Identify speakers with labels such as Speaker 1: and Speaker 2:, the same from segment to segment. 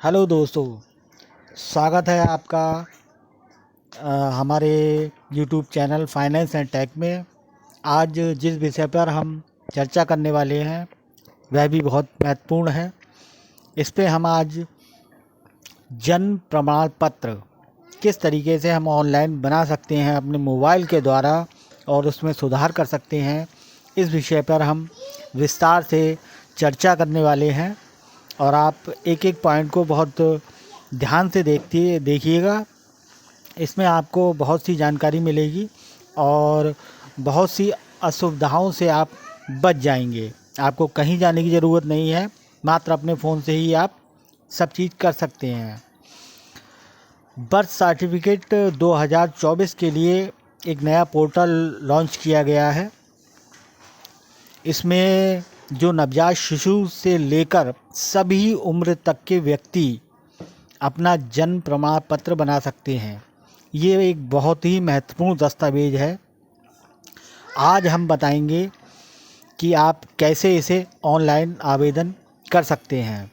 Speaker 1: Hello दोस्तों, स्वागत है आपका हमारे YouTube channel Finance and Tech में। आज जिस विषय पर हम चर्चा करने वाले हैं वह भी बहुत महत्वपूर्ण है। इस पे हम आज जन्म प्रमाण पत्र किस तरीके से हम ऑनलाइन बना सकते हैं अपने मोबाइल के द्वारा और उसमें सुधार कर सकते हैं, इस विषय पर हम विस्तार से चर्चा करने वाले हैं। और आप एक एक पॉइंट को बहुत ध्यान से देखिएगा। इसमें आपको बहुत सी जानकारी मिलेगी और बहुत सी असुविधाओं से आप बच जाएंगे। आपको कहीं जाने की ज़रूरत नहीं है, मात्र अपने फ़ोन से ही आप सब चीज़ कर सकते हैं। बर्थ सर्टिफिकेट 2024 के लिए एक नया पोर्टल लॉन्च किया गया है। इसमें जो नवजात शिशु से लेकर सभी उम्र तक के व्यक्ति अपना जन्म प्रमाण पत्र बना सकते हैं। ये एक बहुत ही महत्वपूर्ण दस्तावेज है। आज हम बताएंगे कि आप कैसे इसे ऑनलाइन आवेदन कर सकते हैं।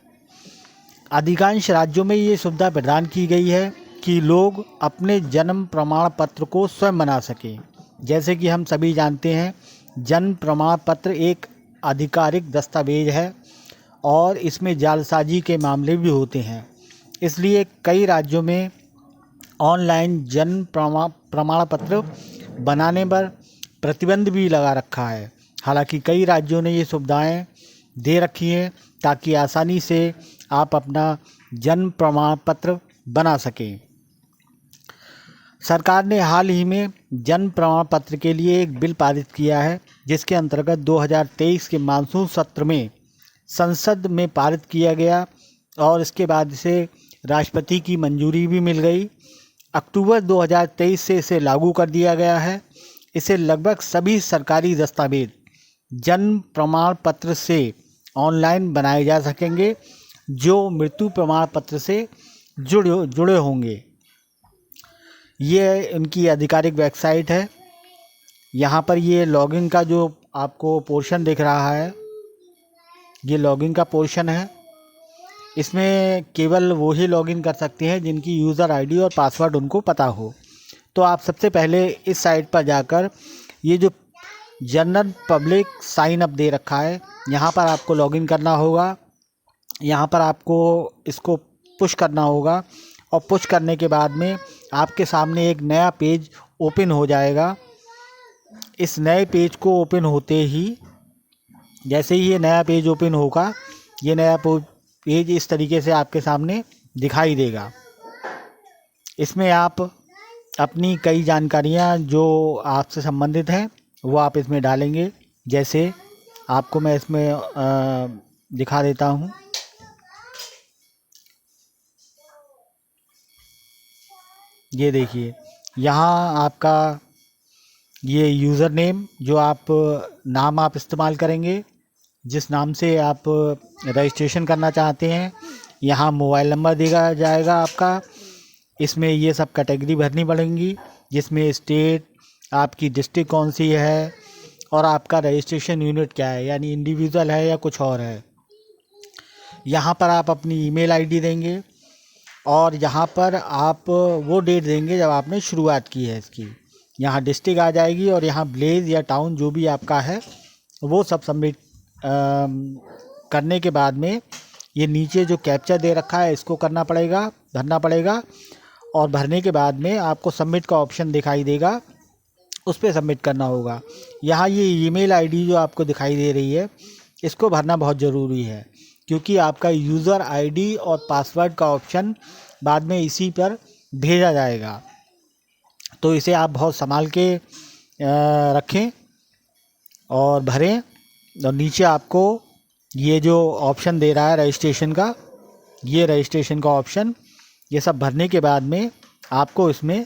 Speaker 1: अधिकांश राज्यों में ये सुविधा प्रदान की गई है कि लोग अपने जन्म प्रमाण पत्र को स्वयं बना सकें। जैसे कि हम सभी जानते हैं, जन्म प्रमाण पत्र एक आधिकारिक दस्तावेज है और इसमें जालसाजी के मामले भी होते हैं। इसलिए कई राज्यों में ऑनलाइन जन्म प्रमाण पत्र बनाने पर प्रतिबंध भी लगा रखा है। हालांकि कई राज्यों ने ये सुविधाएं दे रखी हैं ताकि आसानी से आप अपना जन्म प्रमाण पत्र बना सकें। सरकार ने हाल ही में जन्म प्रमाण पत्र के लिए एक बिल पारित किया है, जिसके अंतर्गत 2023 के मानसून सत्र में संसद में पारित किया गया और इसके बाद इसे राष्ट्रपति की मंजूरी भी मिल गई। अक्टूबर 2023 से इसे लागू कर दिया गया है। इसे लगभग सभी सरकारी दस्तावेज जन्म प्रमाण पत्र से ऑनलाइन बनाए जा सकेंगे जो मृत्यु प्रमाण पत्र से जुड़े होंगे। ये उनकी आधिकारिक वेबसाइट है। यहाँ पर ये लॉगिन का जो आपको पोर्शन दिख रहा है, ये लॉगिन का पोर्शन है। इसमें केवल वो ही लॉगिन कर सकते हैं जिनकी यूज़र आईडी और पासवर्ड उनको पता हो। तो आप सबसे पहले इस साइट पर जाकर ये जो जनरल पब्लिक साइन अप दे रखा है, यहाँ पर आपको लॉगिन करना होगा। यहाँ पर आपको इसको पुश करना होगा और पुश करने के बाद में आपके सामने एक नया पेज ओपन हो जाएगा। इस नए पेज को ओपन होते ही, जैसे ही ये नया पेज ओपन होगा, ये नया पेज इस तरीके से आपके सामने दिखाई देगा। इसमें आप अपनी कई जानकारियाँ जो आपसे संबंधित हैं वो आप इसमें डालेंगे। जैसे आपको मैं इसमें दिखा देता हूँ। ये देखिए, यहाँ आपका ये यूज़र नेम, जो आप नाम आप इस्तेमाल करेंगे, जिस नाम से आप रजिस्ट्रेशन करना चाहते हैं, यहाँ मोबाइल नंबर दिया जाएगा आपका। इसमें ये सब कैटेगरी भरनी पड़ेंगी, जिसमें स्टेट, आपकी डिस्ट्रिक्ट कौन सी है और आपका रजिस्ट्रेशन यूनिट क्या है, यानी इंडिविजुअल है या कुछ और है। यहाँ पर आप अपनी ईमेल आईडी देंगे और यहाँ पर आप वो डेट देंगे जब आपने शुरुआत की है इसकी। यहाँ डिस्ट्रिक्ट आ जाएगी और यहाँ विलेज या टाउन जो भी आपका है वो सब सबमिट करने के बाद में ये नीचे जो कैप्चा दे रखा है इसको भरना पड़ेगा। और भरने के बाद में आपको सबमिट का ऑप्शन दिखाई देगा, उस पर सबमिट करना होगा। यहाँ ये ईमेल आईडी जो आपको दिखाई दे रही है, इसको भरना बहुत ज़रूरी है, क्योंकि आपका यूज़र आईडी और पासवर्ड का ऑप्शन बाद में इसी पर भेजा जाएगा। तो इसे आप बहुत संभाल के रखें और भरें। और नीचे आपको ये जो ऑप्शन दे रहा है रजिस्ट्रेशन का, ये रजिस्ट्रेशन का ऑप्शन, ये सब भरने के बाद में आपको इसमें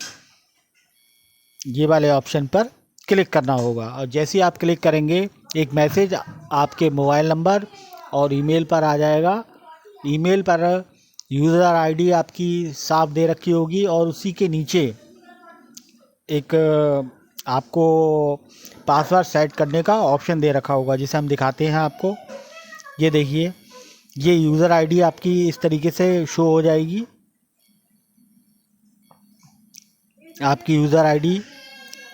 Speaker 1: ये वाले ऑप्शन पर क्लिक करना होगा। और जैसे ही आप क्लिक करेंगे, एक मैसेज आपके मोबाइल नंबर और ईमेल पर आ जाएगा। ईमेल पर यूज़र आईडी आपकी साफ दे रखी होगी और उसी के नीचे एक आपको पासवर्ड सेट करने का ऑप्शन दे रखा होगा, जिसे हम दिखाते हैं आपको। ये देखिए, ये यूज़र आईडी आपकी इस तरीके से शो हो जाएगी, आपकी यूज़र आईडी।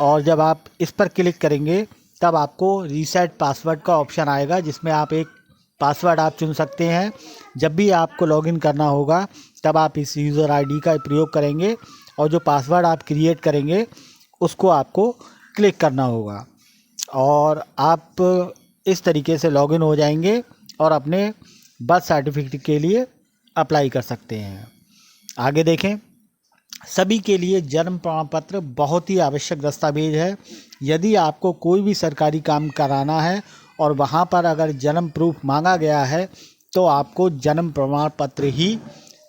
Speaker 1: और जब आप इस पर क्लिक करेंगे तब आपको रीसेट पासवर्ड का ऑप्शन आएगा, जिसमें आप एक पासवर्ड आप चुन सकते हैं। जब भी आपको लॉगिन करना होगा तब आप इस यूज़र आईडी का प्रयोग करेंगे और जो पासवर्ड आप क्रिएट करेंगे उसको आपको क्लिक करना होगा और आप इस तरीके से लॉगिन हो जाएंगे और अपने बर्थ सर्टिफिकेट के लिए अप्लाई कर सकते हैं। आगे देखें, सभी के लिए जन्म प्रमाण पत्र बहुत ही आवश्यक दस्तावेज है। यदि आपको कोई भी सरकारी काम कराना है और वहाँ पर अगर जन्म प्रूफ मांगा गया है तो आपको जन्म प्रमाण पत्र ही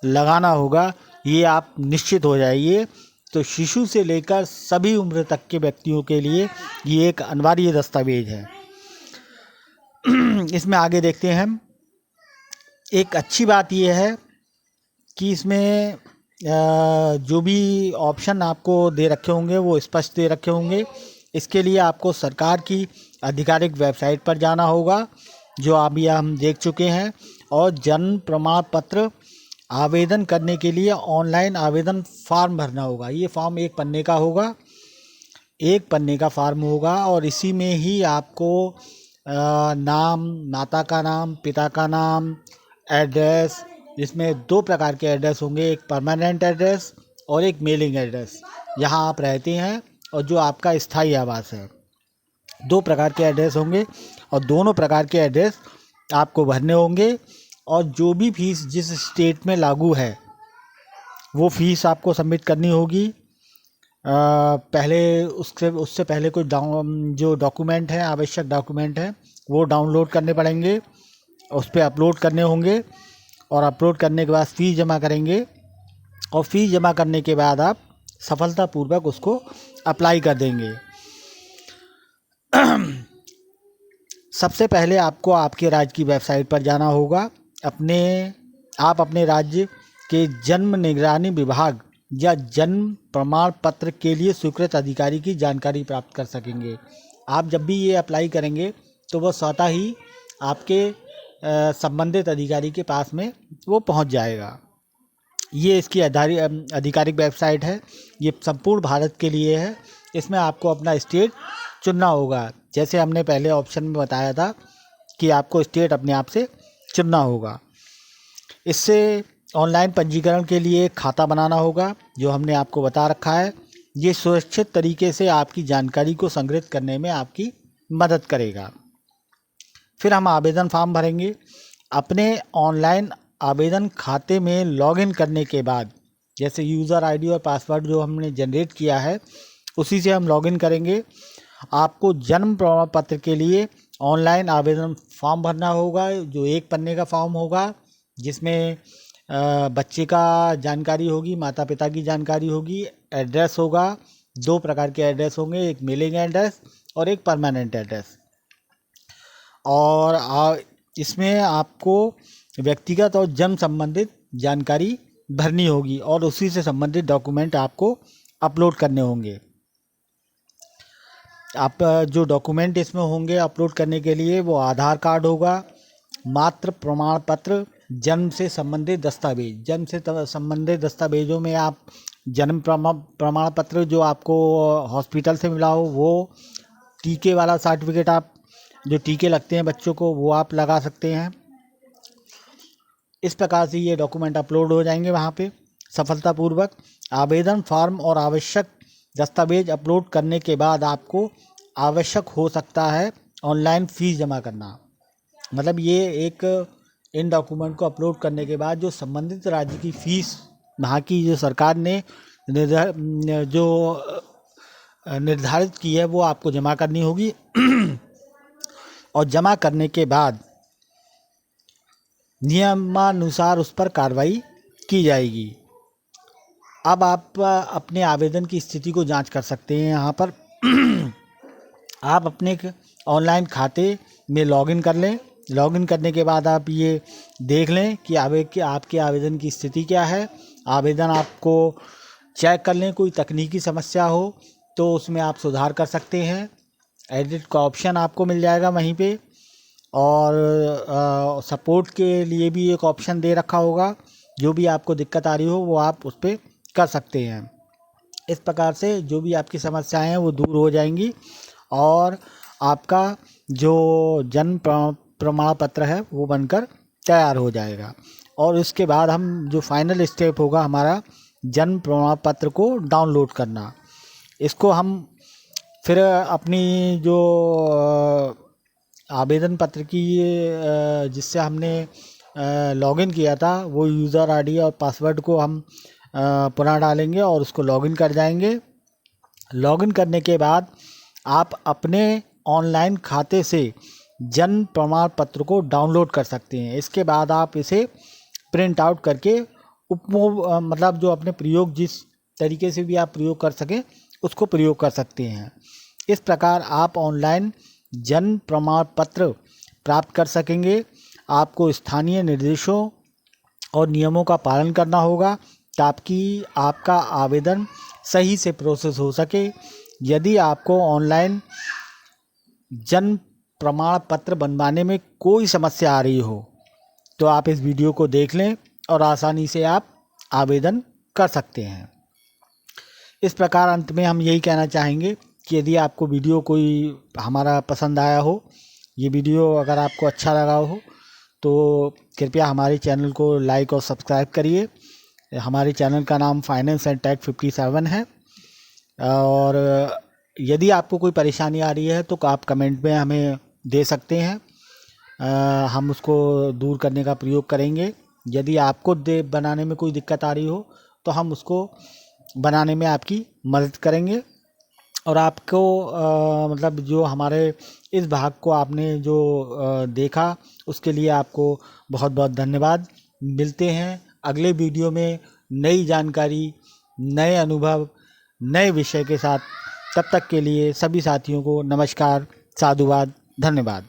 Speaker 1: लगाना होगा, ये आप निश्चित हो जाइए। तो शिशु से लेकर सभी उम्र तक के व्यक्तियों के लिए ये एक अनिवार्य दस्तावेज है। इसमें आगे देखते हैं हम। एक अच्छी बात यह है कि इसमें जो भी ऑप्शन आपको दे रखे होंगे वो स्पष्ट दे रखे होंगे। इसके लिए आपको सरकार की आधिकारिक वेबसाइट पर जाना होगा, जो अभी हम देख चुके हैं, और जन्म प्रमाण पत्र आवेदन करने के लिए ऑनलाइन आवेदन फॉर्म भरना होगा। ये फॉर्म 1 पन्ने का होगा, 1 पन्ने का फॉर्म होगा और इसी में ही आपको नाम, माता का नाम, पिता का नाम, एड्रेस, जिसमें 2 प्रकार के एड्रेस होंगे, एक परमानेंट एड्रेस और एक मेलिंग एड्रेस, जहां आप रहते हैं और जो आपका स्थायी आवास है। 2 प्रकार के एड्रेस होंगे और दोनों प्रकार के एड्रेस आपको भरने होंगे और जो भी फीस जिस स्टेट में लागू है वो फीस आपको सबमिट करनी होगी। पहले उससे पहले कोई जो डॉक्यूमेंट है, आवश्यक डॉक्यूमेंट है, वो डाउनलोड करने पड़ेंगे, उस पर अपलोड करने होंगे और अपलोड करने के बाद फ़ीस जमा करेंगे और फ़ीस जमा करने के बाद आप सफलतापूर्वक उसको अप्लाई कर देंगे। सबसे पहले आपको आपके राज्य की वेबसाइट पर जाना होगा। आप अपने राज्य के जन्म निगरानी विभाग या जन्म प्रमाण पत्र के लिए स्वीकृत अधिकारी की जानकारी प्राप्त कर सकेंगे। आप जब भी ये अप्लाई करेंगे तो वो स्वतः ही आपके संबंधित अधिकारी के पास में वो पहुंच जाएगा। ये इसकी आधिकारिक वेबसाइट है। ये संपूर्ण भारत के लिए है। इसमें आपको अपना स्टेट चुनना होगा, जैसे हमने पहले ऑप्शन में बताया था कि आपको स्टेट अपने आप से चुनना होगा। इससे ऑनलाइन पंजीकरण के लिए खाता बनाना होगा, जो हमने आपको बता रखा है। ये सुरक्षित तरीके से आपकी जानकारी को संग्रहित करने में आपकी मदद करेगा। फिर हम आवेदन फॉर्म भरेंगे। अपने ऑनलाइन आवेदन खाते में लॉगिन करने के बाद, जैसे यूज़र आईडी और पासवर्ड जो हमने जनरेट किया है उसी से हम लॉगिन करेंगे। आपको जन्म प्रमाण पत्र के लिए ऑनलाइन आवेदन फॉर्म भरना होगा, जो 1 पन्ने का फॉर्म होगा, जिसमें बच्चे का जानकारी होगी, माता पिता की जानकारी होगी, एड्रेस होगा, 2 प्रकार के एड्रेस होंगे, एक मेलिंग एड्रेस और एक परमानेंट एड्रेस। और इसमें आपको व्यक्तिगत और जन्म संबंधित जानकारी भरनी होगी और उसी से संबंधित डॉक्यूमेंट आपको अपलोड करने होंगे। आप जो डॉक्यूमेंट इसमें होंगे अपलोड करने के लिए, वो आधार कार्ड होगा, मातृ प्रमाण पत्र, जन्म से संबंधित दस्तावेज। जन्म से संबंधित दस्तावेजों में आप जन्म प्रमाण पत्र जो आपको हॉस्पिटल से मिला हो, वो टीके वाला सर्टिफिकेट, आप जो टीके लगते हैं बच्चों को, वो आप लगा सकते हैं। इस प्रकार से ये डॉक्यूमेंट अपलोड हो जाएंगे वहाँ पे सफलतापूर्वक। आवेदन फॉर्म और आवश्यक दस्तावेज अपलोड करने के बाद आपको आवश्यक हो सकता है ऑनलाइन फ़ीस जमा करना। मतलब ये इन डॉक्यूमेंट को अपलोड करने के बाद जो संबंधित राज्य की फ़ीस वहाँ की जो सरकार ने निर्धारित की है वो आपको जमा करनी होगी और जमा करने के बाद नियमानुसार उस पर कार्रवाई की जाएगी। अब आप अपने आवेदन की स्थिति को जांच कर सकते हैं। यहाँ पर आप अपने ऑनलाइन खाते में लॉगिन कर लें। लॉगिन करने के बाद आप ये देख लें कि आपके आवेदन की स्थिति क्या है। आवेदन आपको चेक कर लें, कोई तकनीकी समस्या हो तो उसमें आप सुधार कर सकते हैं। एडिट का ऑप्शन आपको मिल जाएगा वहीं पे। और सपोर्ट के लिए भी एक ऑप्शन दे रखा होगा। जो भी आपको दिक्कत आ रही हो वो आप उस पर कर सकते हैं। इस प्रकार से जो भी आपकी समस्याएं हैं वो दूर हो जाएंगी और आपका जो जन्म प्रमाण पत्र है वो बनकर तैयार हो जाएगा। और उसके बाद हम जो फाइनल स्टेप होगा हमारा जन्म प्रमाण पत्र को डाउनलोड करना। इसको हम फिर अपनी जो आवेदन पत्र की जिससे हमने लॉगिन किया था वो यूज़र आईडी और पासवर्ड को हम पुनः डालेंगे और उसको लॉगिन कर जाएंगे। लॉगिन करने के बाद आप अपने ऑनलाइन खाते से जन्म प्रमाण पत्र को डाउनलोड कर सकते हैं। इसके बाद आप इसे प्रिंट आउट करके मतलब जो अपने प्रयोग जिस तरीके से भी आप प्रयोग कर सकें उसको प्रयोग कर सकते हैं। इस प्रकार आप ऑनलाइन जन्म प्रमाण पत्र प्राप्त कर सकेंगे। आपको स्थानीय निर्देशों और नियमों का पालन करना होगा ताकि आपका आवेदन सही से प्रोसेस हो सके। यदि आपको ऑनलाइन जन्म प्रमाण पत्र बनवाने में कोई समस्या आ रही हो तो आप इस वीडियो को देख लें और आसानी से आप आवेदन कर सकते हैं। इस प्रकार अंत में हम यही कहना चाहेंगे कि यदि आपको वीडियो कोई हमारा पसंद आया हो, ये वीडियो अगर आपको अच्छा लगा हो तो कृपया हमारे चैनल को लाइक और सब्सक्राइब करिए। हमारे चैनल का नाम फाइनेंस एंड टेक 57 है। और यदि आपको कोई परेशानी आ रही है तो आप कमेंट में हमें दे सकते हैं, हम उसको दूर करने का प्रयोग करेंगे। यदि आपको बनाने में कोई दिक्कत आ रही हो तो हम उसको बनाने में आपकी मदद करेंगे। और आपको मतलब जो हमारे इस भाग को आपने जो देखा उसके लिए आपको बहुत बहुत धन्यवाद। मिलते हैं अगले वीडियो में नई जानकारी, नए अनुभव, नए विषय के साथ। तब तक के लिए सभी साथियों को नमस्कार, साधुवाद, धन्यवाद।